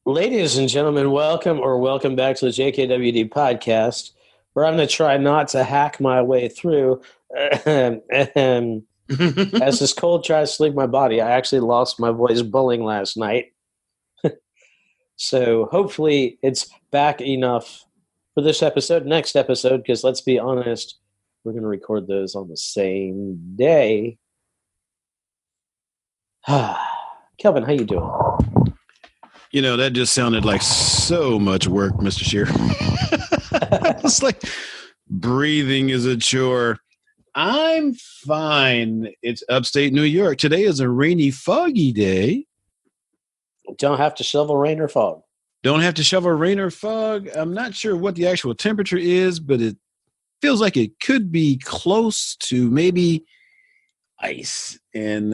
Ladies and gentlemen, welcome back to the JKWD podcast, where I'm going to try not to hack my way through. As this cold tries to leave my body, I actually lost my voice bowling last night. So hopefully it's back enough for this episode, next episode, because let's be honest, we're going to record those on the same day. Kelvin, how you doing? You know, that just sounded like so much work, Mr. Shear. It's like breathing is a chore. I'm fine. It's upstate New York. Today is a rainy, foggy day. Don't have to shovel rain or fog. Don't have to shovel rain or fog. I'm not sure what the actual temperature is, but it feels like it could be close to maybe ice. And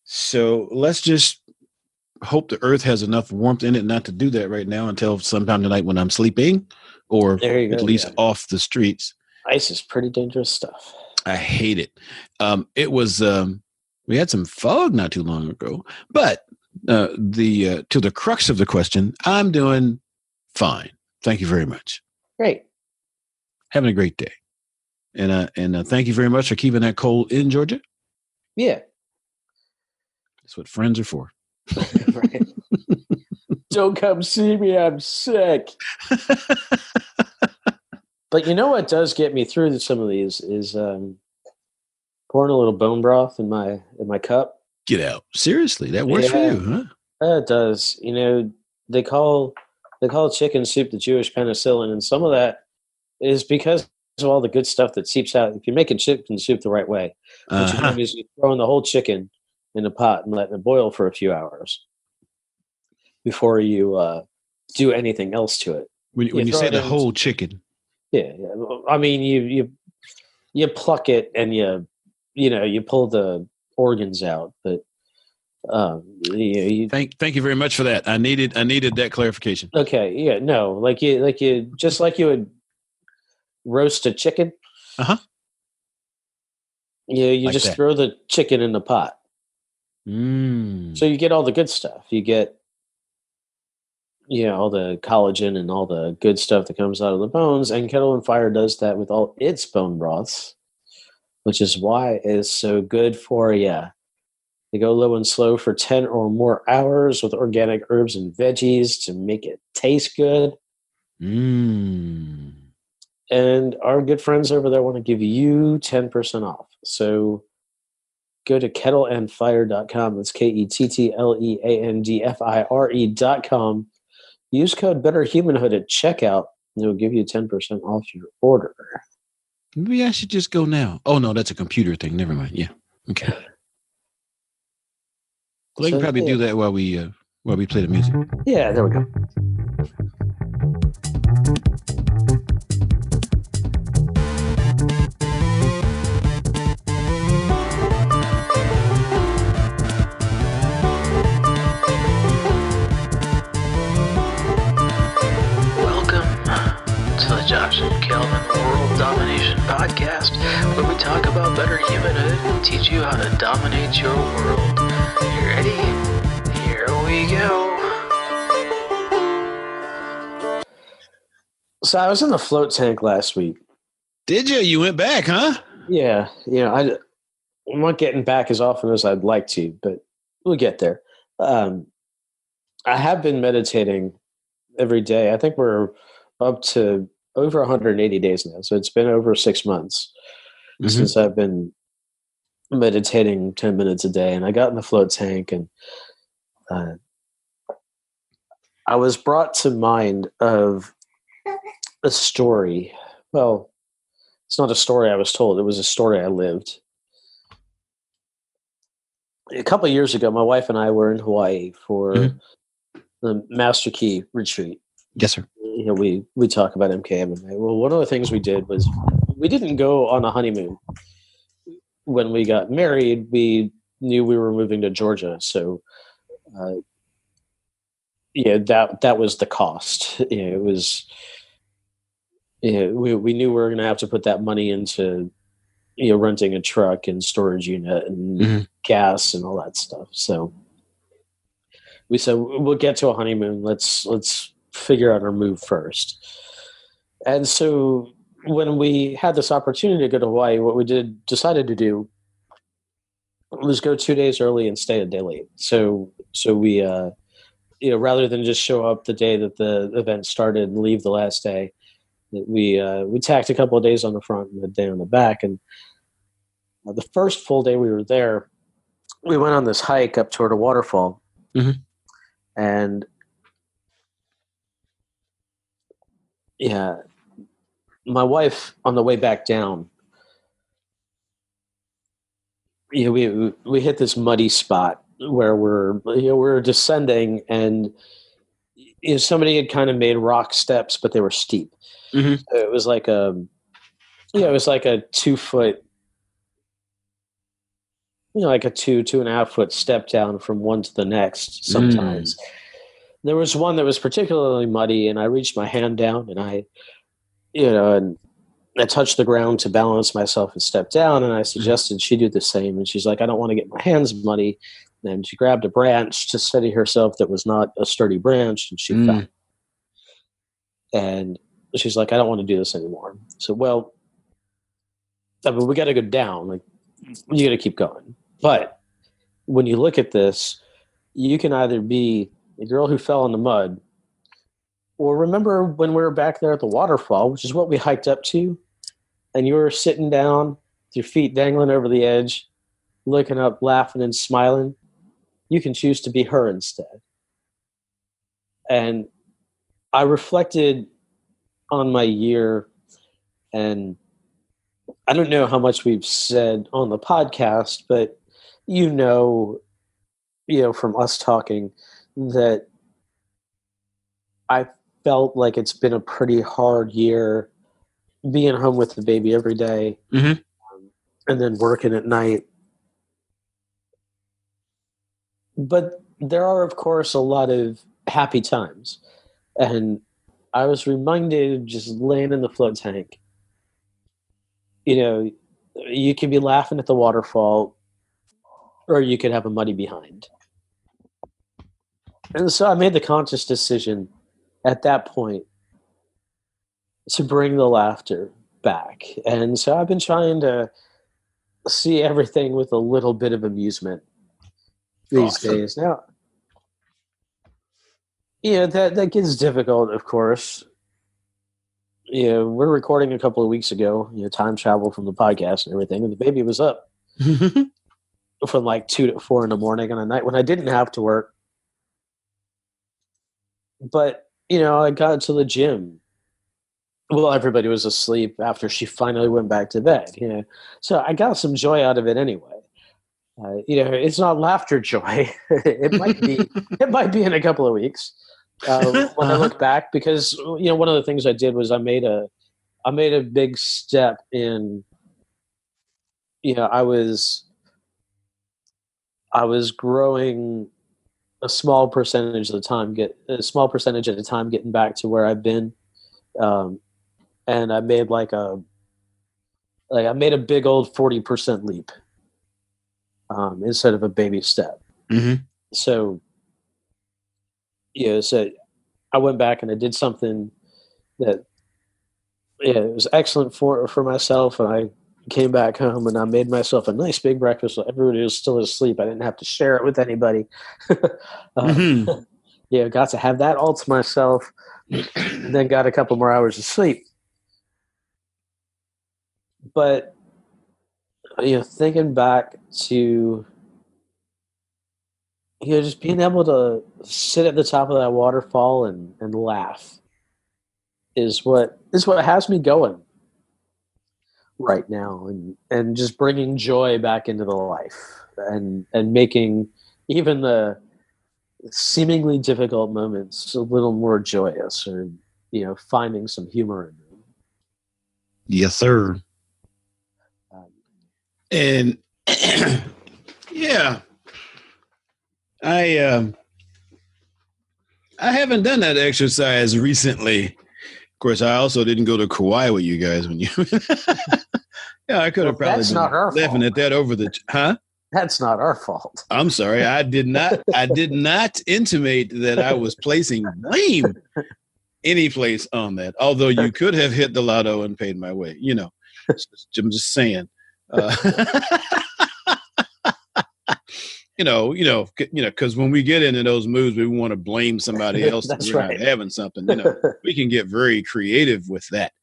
so let's just hope the earth has enough warmth in it not to do that right now until sometime tonight when I'm sleeping or at least off the streets. Ice is pretty dangerous stuff. I hate it. It was we had some fog not too long ago, but to the crux of the question, I'm doing fine. Thank you very much. Great. Having a great day. And thank you very much for keeping that cold in Georgia. Yeah. That's what friends are for. Right. Don't come see me, I'm sick. But you know what does get me through some of these is pouring a little bone broth in my cup. Get out. Seriously, that works for you, huh? It does. You know, they call chicken soup the Jewish penicillin, and some of that is because of all the good stuff that seeps out. If you're making chicken soup the right way, what you do is you throw in the whole chicken in a pot and letting it boil for a few hours before you do anything else to it. When you say the whole chicken, yeah. I mean, you pluck it and you pull the organs out, but thank you very much for that. I needed that clarification. Okay, yeah, no, like you just like you would roast a chicken. You like just throw the chicken in the pot. So you get all the good stuff. You get, all the collagen and all the good stuff that comes out of the bones. And Kettle and Fire does that with all its bone broths, which is why it's so good for you. They go low and slow for 10 or more hours with organic herbs and veggies to make it taste good. And our good friends over there want to give you 10% off. So go to kettleandfire.com. That's KETTLEANDFIRE.com. Use code BetterHumanhood at checkout, and it'll give you 10% off your order. Maybe I should just go now. Oh, no, that's a computer thing. Never mind. Yeah. Okay. We can probably do that while we play the music. Yeah, there we go. Josh and Kelvin World Domination Podcast, where we talk about better humanhood and teach you how to dominate your world. You ready? Here we go. So I was in the float tank last week. Did you? You went back, huh? Yeah. I'm not getting back as often as I'd like to, but we'll get there. I have been meditating every day. I think we're up to over 180 days now. So it's been over 6 months since I've been meditating 10 minutes a day. And I got in the float tank and I was brought to mind of a story. Well, it's not a story I was told. It was a story I lived. A couple of years ago, my wife and I were in Hawaii for the Master Key retreat. Yes, sir. We talk about MKMMA. Well, one of the things we did was we didn't go on a honeymoon. When we got married, we knew we were moving to Georgia, so that was the cost. It was. We knew we were going to have to put that money into renting a truck and storage unit and gas and all that stuff. So we said we'll get to a honeymoon. Let's figure out our move first. And so when we had this opportunity to go to Hawaii, what we decided to do was go 2 days early and stay a day late. So we rather than just show up the day that the event started and leave the last day, we tacked a couple of days on the front and a day on the back. And the first full day we were there, we went on this hike up toward a waterfall. Mm-hmm. And yeah, my wife on the way back down, we hit this muddy spot where we're descending, and somebody had kind of made rock steps, but they were steep. Mm-hmm. So it was like a 2 foot, like a 2.5 foot step down from one to the next sometimes. There was one that was particularly muddy, and I reached my hand down and I touched the ground to balance myself and step down, and I suggested she do the same. And she's like, I don't want to get my hands muddy. And she grabbed a branch to steady herself that was not a sturdy branch, and she fell. And she's like, I don't want to do this anymore. So, well, I mean, we got to go down. Like, you got to keep going. But when you look at this, you can either be the girl who fell in the mud, or remember when we were back there at the waterfall, which is what we hiked up to, and you were sitting down with your feet dangling over the edge, looking up, laughing and smiling. You can choose to be her instead. And I reflected on my year, and I don't know how much we've said on the podcast, but from us talking that I felt like it's been a pretty hard year being home with the baby every day, and then working at night. But there are, of course, a lot of happy times. And I was reminded, just laying in the float tank, you could be laughing at the waterfall, or you could have a muddy behind. And so I made the conscious decision at that point to bring the laughter back. And so I've been trying to see everything with a little bit of amusement these days. Now, that gets difficult, of course. We're recording a couple of weeks ago, time travel from the podcast and everything, and the baby was up from like 2 to 4 in the morning on a night when I didn't have to work. But, I got to the gym. Well, everybody was asleep after she finally went back to bed. So I got some joy out of it anyway. It's not laughter joy. It might be in a couple of weeks when I look back, because one of the things I did was I made a big step in. I was growing a small percentage at a time, getting back to where I've been, and I made I made a big old 40% leap. Instead of a baby step. Mm-hmm. So I went back and I did something that, it was excellent for myself. And I came back home and I made myself a nice big breakfast. So everybody was still asleep. I didn't have to share it with anybody. Got to have that all to myself, and then got a couple more hours of sleep. But thinking back to, just being able to sit at the top of that waterfall and laugh is what has me going right now, and just bringing joy back into the life, and making even the seemingly difficult moments a little more joyous, or finding some humor in them. Yes, sir. And yeah, I haven't done that exercise recently. Of course, I also didn't go to Kauai with you guys when you. Yeah, I could have probably been laughing at that over the. Huh? That's not our fault. I'm sorry. I did not intimate that I was placing blame any place on that. Although you could have hit the lotto and paid my way. I'm just saying. Because when we get into those moods, we want to blame somebody else that we're not having something. We can get very creative with that.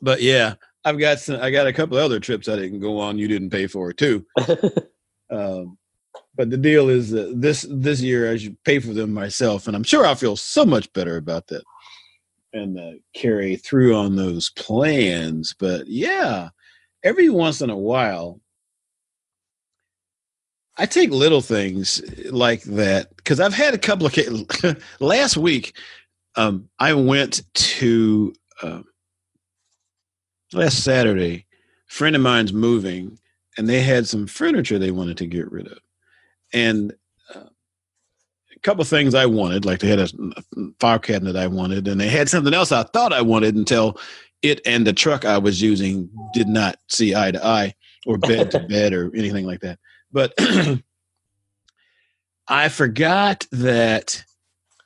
But yeah, I got a couple of other trips I didn't go on. You didn't pay for too. But the deal is this year I should pay for them myself, and I'm sure I'll feel so much better about that and carry through on those plans. But yeah, every once in a while, I take little things like that because I've had a couple of last week. I went to last Saturday. A friend of mine's moving, and they had some furniture they wanted to get rid of, and a couple of things I wanted, like they had a file cabinet I wanted, and they had something else I thought I wanted until it and the truck I was using did not see eye to eye or bed to bed or anything like that. But I forgot that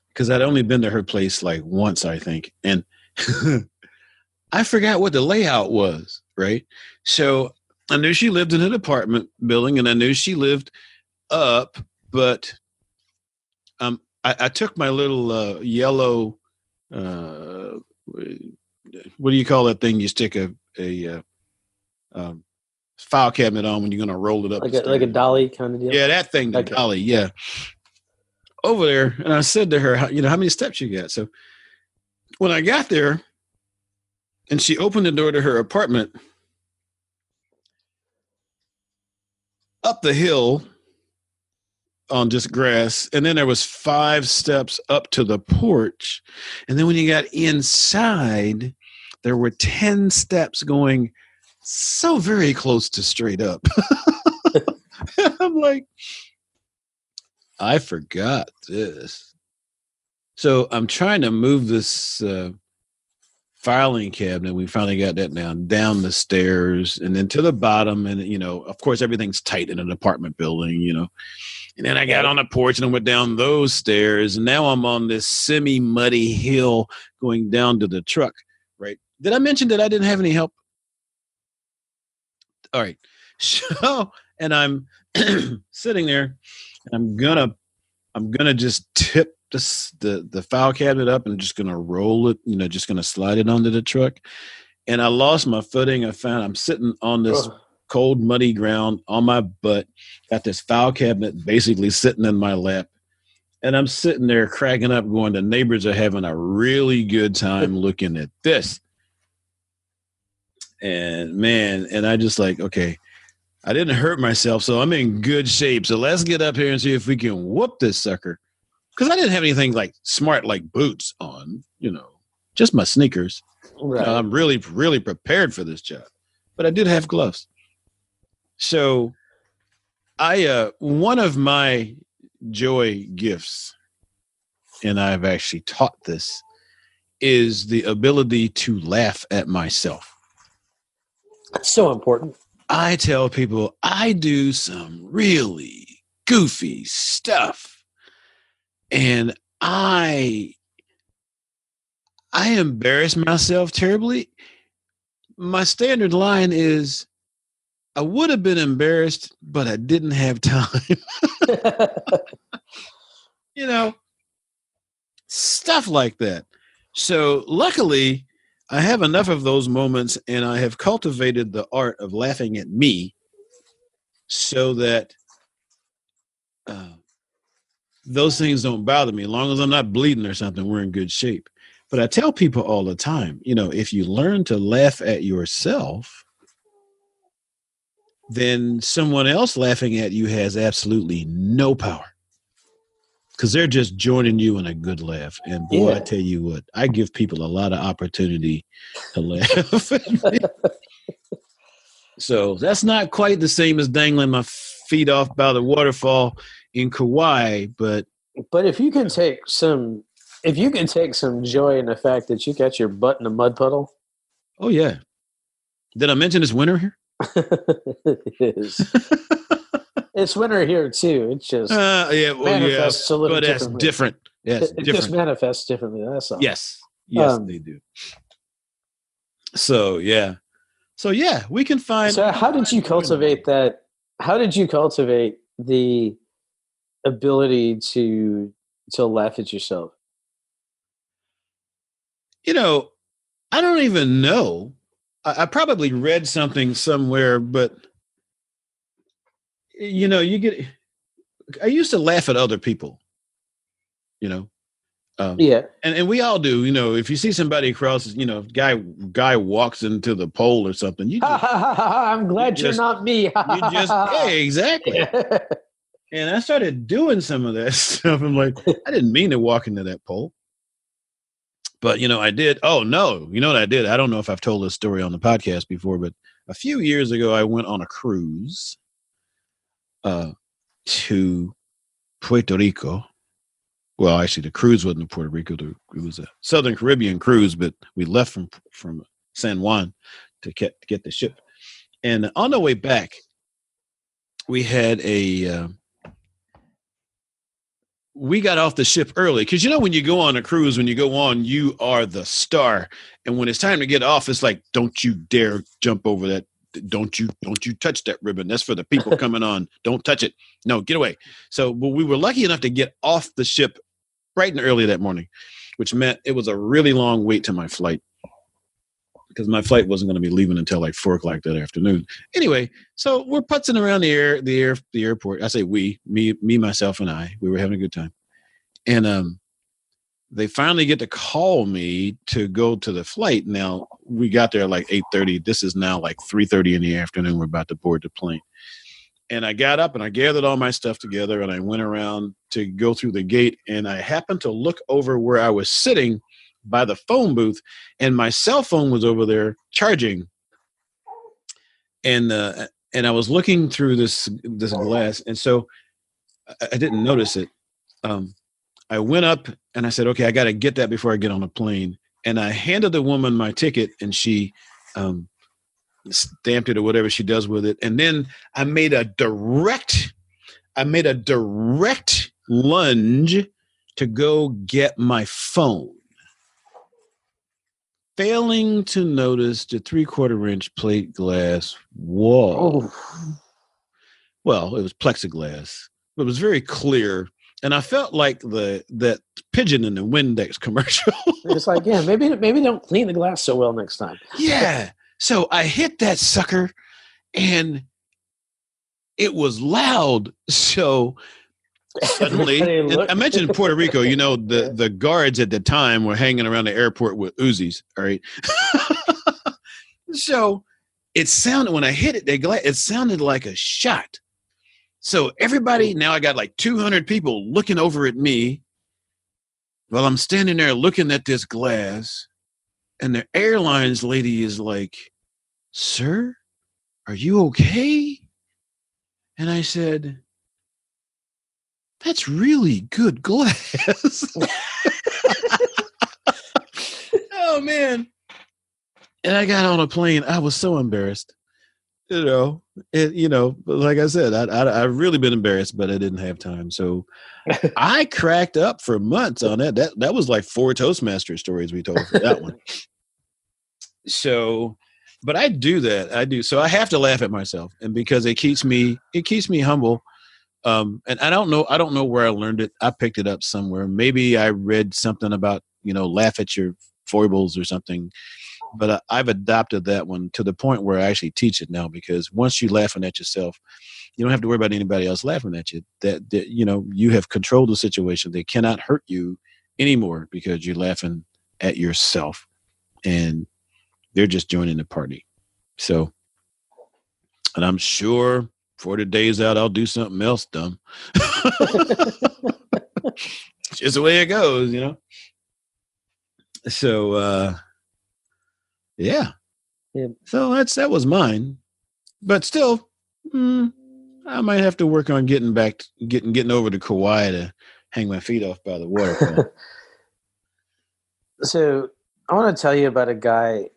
because I'd only been to her place like once, I think. And I forgot what the layout was, right? So I knew she lived in an apartment building and I knew she lived up, but I took my little yellow, what do you call that thing you stick a file cabinet on when you're going to roll it up? Like a dolly kind of deal? Yeah, that thing, the dolly, yeah. Over there, and I said to her, how many steps you got? So when I got there, and she opened the door to her apartment, up the hill on just grass, and then there was 5 steps up to the porch, and then when you got inside, there were 10 steps going so very close to straight up. I'm like, I forgot this. So I'm trying to move this filing cabinet. We finally got that down the stairs and then to the bottom. And, of course, everything's tight in an apartment building, And then I got on the porch and I went down those stairs. And now I'm on this semi-muddy hill going down to the truck, right? Did I mention that I didn't have any help? All right. So, and I'm sitting there and I'm gonna just tip the file cabinet up and just gonna roll it, just gonna slide it onto the truck. And I lost my footing. I'm sitting on this cold, muddy ground on my butt, got this file cabinet basically sitting in my lap. And I'm sitting there cracking up going, the neighbors are having a really good time looking at this. And man, and I just like, okay, I didn't hurt myself, so I'm in good shape. So let's get up here and see if we can whoop this sucker. Because I didn't have anything like smart like boots on, just my sneakers. Right. I'm really, really prepared for this job. But I did have gloves. So one of my joy gifts, and I've actually taught this, is the ability to laugh at myself. That's so important. I tell people I do some really goofy stuff, and I embarrass myself terribly. My standard line is, I would have been embarrassed, but I didn't have time. Stuff like that. So luckily, I have enough of those moments, and I have cultivated the art of laughing at me so that those things don't bother me. As long as I'm not bleeding or something, we're in good shape. But I tell people all the time, if you learn to laugh at yourself, then someone else laughing at you has absolutely no power. Because they're just joining you in a good laugh. And boy, I tell you what, I give people a lot of opportunity to laugh at me. So that's not quite the same as dangling my feet off by the waterfall in Kauai, but if you can take some joy in the fact that you got your butt in a mud puddle. Oh yeah. Did I mention it's winter here? It is. It's winter here too. It's just manifests a little but that's differently. different. Yes, it just manifests differently. That's all. Yes, they do. So we can find. So how did you cultivate that? How did you cultivate the ability to laugh at yourself? I don't even know. I probably read something somewhere, but I used to laugh at other people, and we all do, if you see somebody across, guy walks into the pole or something, you just, I'm glad you're not me. Exactly. And I started doing some of that stuff. I'm like, I didn't mean to walk into that pole. But, I did. Oh, no. You know what I did? I don't know if I've told this story on the podcast before, but a few years ago, I went on a cruise to Puerto Rico. Well, actually, the cruise wasn't in Puerto Rico. It was a Southern Caribbean cruise, but we left from San Juan to get the ship. And on the way back, we had we got off the ship early because when you go on a cruise, you are the star, and when it's time to get off, it's like, don't you dare jump over that, don't you touch that ribbon, that's for the people coming on, don't touch it, no, get away. So we were lucky enough to get off the ship bright and early that morning, which meant it was a really long wait to my flight because my flight wasn't going to be leaving until like 4:00 that afternoon. Anyway, so we're putzing around the airport. I say me, myself, and I. We were having a good time, and they finally get to call me to go to the flight. Now we got there like 8:30. This is now like 3:30 in the afternoon. We're about to board the plane, and I got up and I gathered all my stuff together and I went around to go through the gate, and I happened to look over where I was sitting by the phone booth, and my cell phone was over there charging, and I was looking through this glass, and so I didn't notice it. I went up and I said, okay, I got to get that before I get on the plane, and I handed the woman my ticket, and she stamped it or whatever she does with it, and then I made a direct lunge to go get my phone, failing to notice the 3/4-inch plate glass wall. Oh. Well, it was plexiglass, but it was very clear. And I felt like that pigeon in the Windex commercial. It's like, yeah, maybe don't clean the glass so well next time. Yeah. So I hit that sucker, and it was loud. So suddenly, I mentioned Puerto Rico, the guards at the time were hanging around the airport with Uzis. All right. So it sounded, when I hit it, it sounded like a shot. So everybody, now I got like 200 people looking over at me while I'm standing there looking at this glass. And the airlines lady is like, "Sir, are you okay?" And I said, "That's really good glass." Oh, man. And I got on a plane. I was so embarrassed. Like I said, I've really been embarrassed, but I didn't have time. So I cracked up for months on that. That was like 4 Toastmasters stories we told for that one. So, but I do that. I do. So I have to laugh at myself, and because it keeps me humble. And I don't know where I learned it. I picked it up somewhere. Maybe I read something about, laugh at your foibles or something. But I've adopted that one to the point where I actually teach it now, because once you're laughing at yourself, you don't have to worry about anybody else laughing at you. That you have controlled the situation. They cannot hurt you anymore because you're laughing at yourself, and they're just joining the party. So, and I'm sure 40 days out, I'll do something else dumb. It's just the way it goes, So, yeah. So that was mine, but still, I might have to work on getting over to Kauai to hang my feet off by the waterfall. So I want to tell you about a guy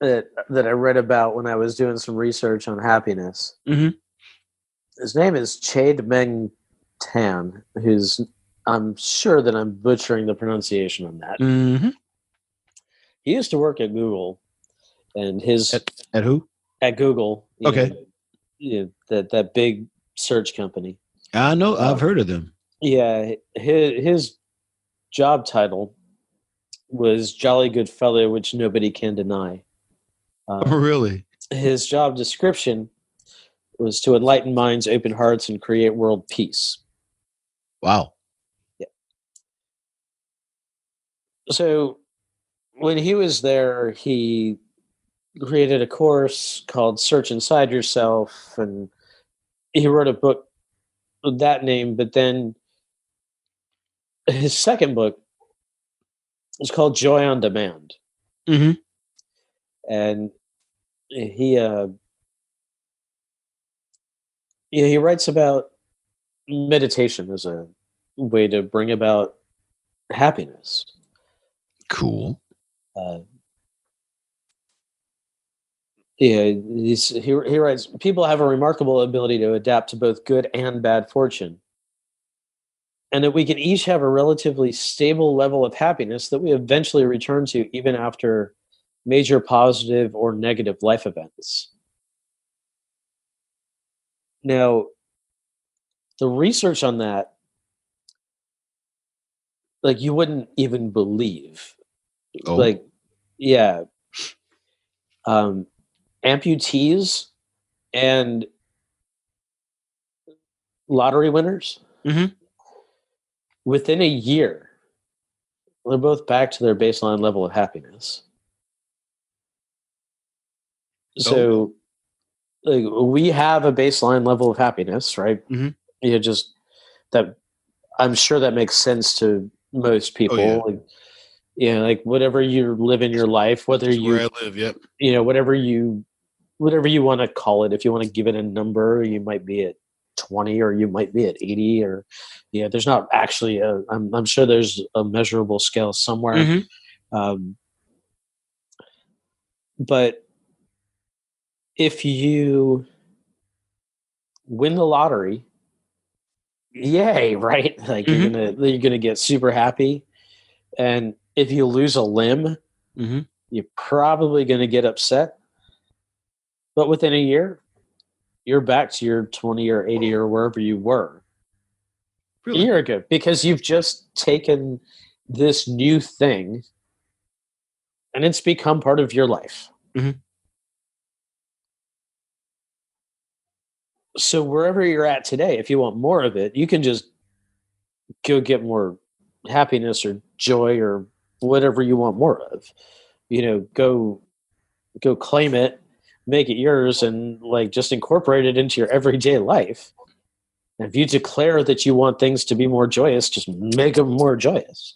that I read about when I was doing some research on happiness. Mm-hmm. His name is Chade-Meng Tan, who's, I'm sure that I'm butchering the pronunciation on that. Mm-hmm. He used to work at Google, and his At who? at Google. Okay. That big search company. I know. I've heard of them. Yeah, his job title was Jolly Good Fellow, which nobody can deny. Oh, really? His job description was to enlighten minds, open hearts, and create world peace. Wow. Yeah. So when he was there, he created a course called Search Inside Yourself, and he wrote a book with that name, but then his second book was called Joy on Demand. Mm-hmm. And he writes about meditation as a way to bring about happiness. Cool. He writes, people have a remarkable ability to adapt to both good and bad fortune, and that we can each have a relatively stable level of happiness that we eventually return to even after major positive or negative life events. Now, the research on that, like, you wouldn't even believe. Oh. Like, yeah. Amputees and lottery winners, Mm-hmm. within a year, they're both back to their baseline level of happiness. So, like, we have a baseline level of happiness, right? Mm-hmm. Just that. I'm sure that makes sense to most people. Oh, yeah. Like whatever you live in your life, whether That's you, where I live. Yep. whatever you want to call it. If you want to give it a number, you might be at 20, or you might be at 80, or there's not actually I'm sure there's a measurable scale somewhere. Mm-hmm. But if you win the lottery, yay, right? Like, Mm-hmm. you're gonna get super happy. And if you lose a limb, Mm-hmm. you're probably gonna get upset. But within a year, you're back to your 20 or 80 or wherever you were Really? a year ago, because you've just taken this new thing and it's become part of your life. Mm-hmm. So wherever you're at today, if you want more of it, you can just go get more happiness or joy or whatever you want more of. Go claim it, make it yours, and like just incorporate it into your everyday life. And if you declare that you want things to be more joyous, just make them more joyous.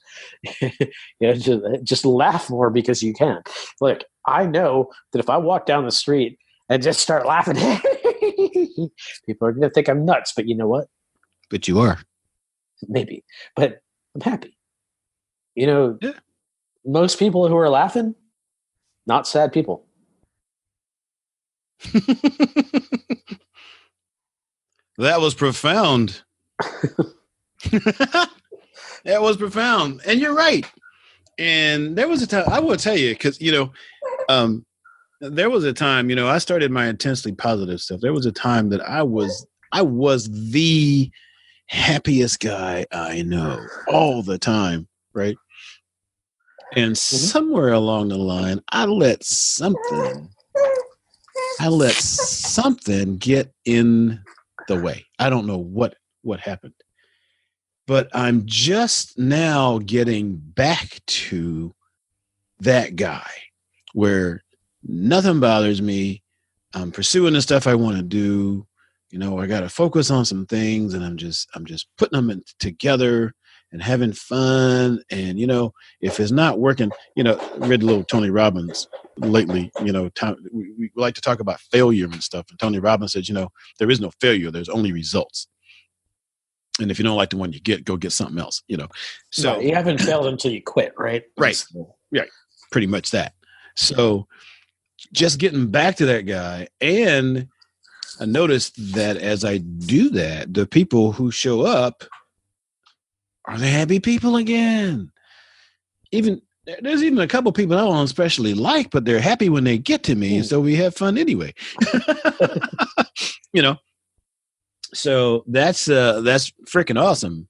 Just laugh more because you can. Look, I know that if I walk down the street and just start laughing, people are going to think I'm nuts. But you know what? But you are. Maybe. But I'm happy. Yeah. Most people who are laughing, not sad people. That was profound. That was profound. And you're right. And there was a time, I will tell you, because, there was a time, I started my intensely positive stuff. There was a time that I was the happiest guy I know all the time, right? And somewhere along the line, I let something get in the way. I don't know what happened, but I'm just now getting back to that guy where nothing bothers me. I'm pursuing the stuff I want to do. I got to focus on some things, and I'm just putting them together and having fun. And, if it's not working, read a little Tony Robbins lately, we like to talk about failure and stuff. And Tony Robbins says, there is no failure. There's only results. And if you don't like the one you get, go get something else, So right. You haven't failed until you quit, right? Right. Right. Pretty much that. So just getting back to that guy, and I noticed that as I do that, the people who show up are the happy people again. There's even a couple people I don't especially like, but they're happy when they get to me, so we have fun anyway. So that's freaking awesome.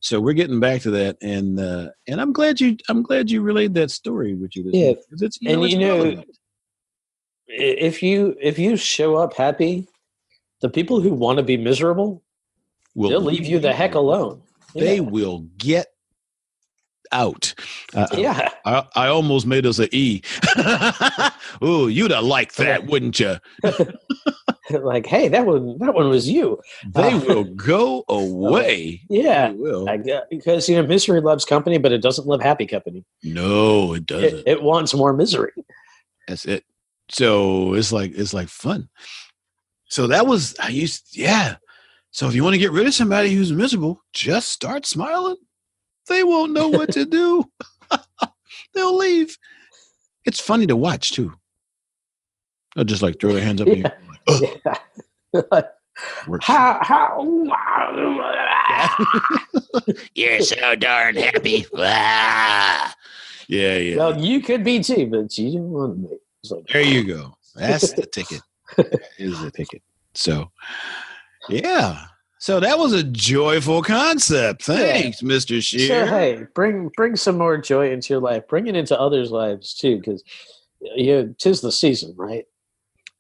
So we're getting back to that, and I'm glad you relayed that story with you. Yeah, it's if you show up happy, the people who want to be miserable they'll leave you the heck alone. They will get out. Yeah, I almost made us an E. Ooh, you'd have liked that, wouldn't you? Like, hey, that one was you. They will go away. Yeah, they will. Because misery loves company, but it doesn't love happy company. No, it doesn't. It wants more misery. That's it. So it's like fun. So that was So if you want to get rid of somebody who's miserable, just start smiling. They won't know what to do. They'll leave. It's funny to watch too. They'll just like throw their hands up in the air. You're so darn happy. Yeah. Well, you could be too, but you didn't want to be. So. There you go. That's the ticket. That is the ticket. So, yeah. So that was a joyful concept. Thanks, Mr. Shear. So, hey, bring some more joy into your life. Bring it into others' lives too, because 'tis the season, right?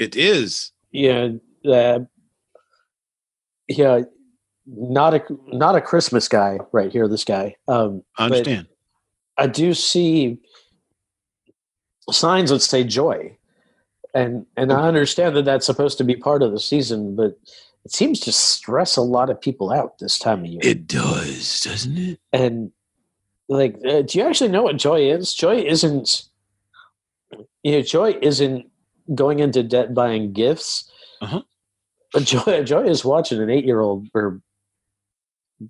It is. Not a Christmas guy right here. This guy. I understand. I do see signs that say joy, and I understand that that's supposed to be part of the season, but it seems to stress a lot of people out this time of year. It does, doesn't it? And do you actually know what joy is? Joy isn't going into debt buying gifts. But joy is watching an 8-year-old, or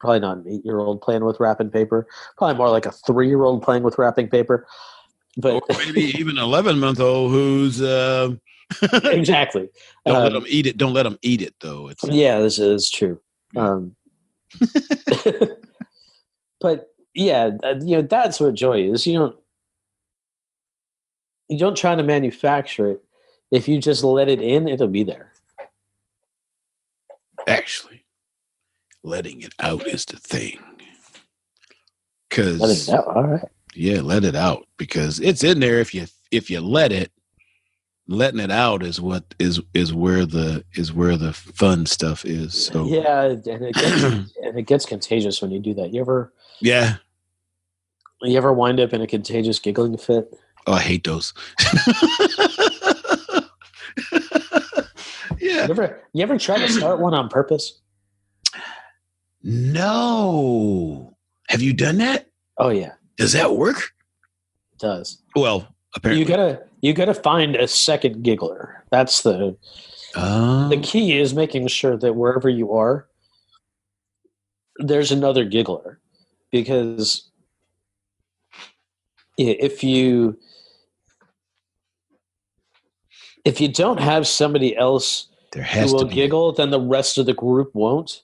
probably not an 8-year-old, playing with wrapping paper. Probably more like a 3-year-old playing with wrapping paper. But or maybe even an 11-month-old who's exactly. Don't let them eat it. Don't let them eat it, though. This is true. But that's what joy is. You don't try to manufacture it. If you just let it in, it'll be there. Actually, letting it out is the thing. Let it out. All right. Yeah, let it out, because it's in there. If you let it, letting it out is what is where the fun stuff is. So yeah, and it gets contagious when you do that. You ever wind up in a contagious giggling fit? Oh, I hate those. Yeah. You ever try to start one on purpose? No. Have you done that? Oh yeah. Does that work? It does. Well, apparently you gotta find a second giggler. That's the key is making sure that wherever you are, there's another giggler. Because if you don't have somebody else who will giggle, then the rest of the group won't.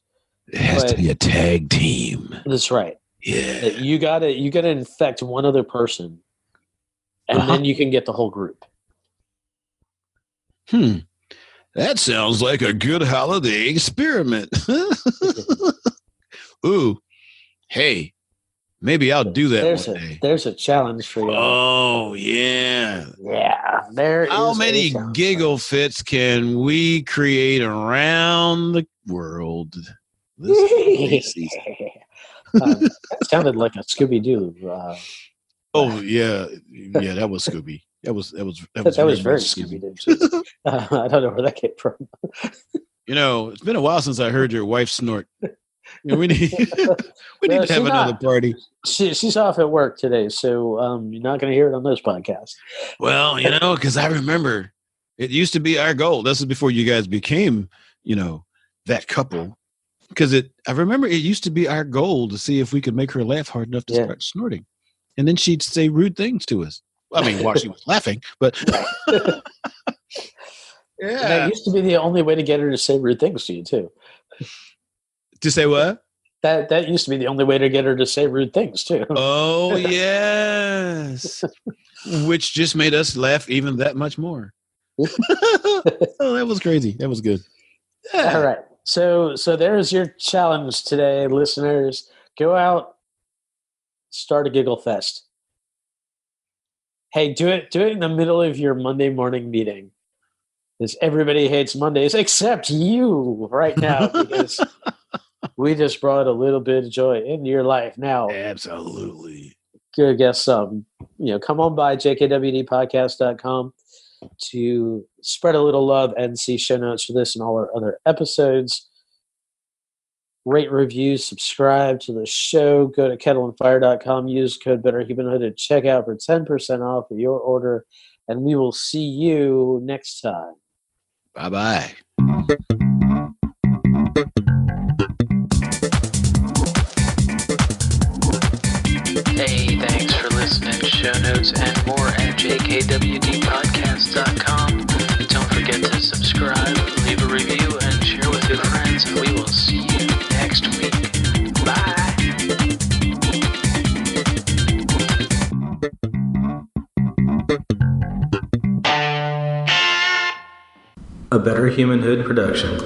It has to be a tag team. That's right. Yeah. You gotta infect one other person, and then you can get the whole group. That sounds like a good holiday experiment. Ooh. Hey, maybe I'll do that one day. There's a challenge for you. Oh, yeah. Yeah. How many giggle fits can we create around the world this season? That sounded like a Scooby-Doo. Oh, yeah. Yeah, that was Scooby. That was very Scooby-Doo. I don't know where that came from. It's been a while since I heard your wife snort. We need to have another party. She's off at work today, so you're not going to hear it on this podcast. Well, because I remember it used to be our goal. This is before you guys became, that couple. Because I remember it used to be our goal to see if we could make her laugh hard enough to start snorting, and then she'd say rude things to us. I mean, while she was laughing, but And that used to be the only way to get her to say rude things to you, too. To say what? That used to be the only way to get her to say rude things, too. Oh, yes. Which just made us laugh even that much more. Oh, that was crazy. That was good. Yeah. All right. So there's your challenge today, listeners. Go out, start a giggle fest. Hey, do it in the middle of your Monday morning meeting. Because everybody hates Mondays except you right now, because we just brought a little bit of joy into your life. Now, Absolutely. go get some. Come on by jkwdpodcast.com to spread a little love and see show notes for this and all our other episodes. Rate, review, subscribe to the show. Go to kettleandfire.com. Use code BetterHumanhood at checkout for 10% off of your order. And we will see you next time. Bye-bye. Hey, thanks for listening. Show notes and more at jkwdpodcast.com. Don't forget to subscribe, leave a review, and share with your friends. And we will see you next week. Bye. A Better Humanhood production.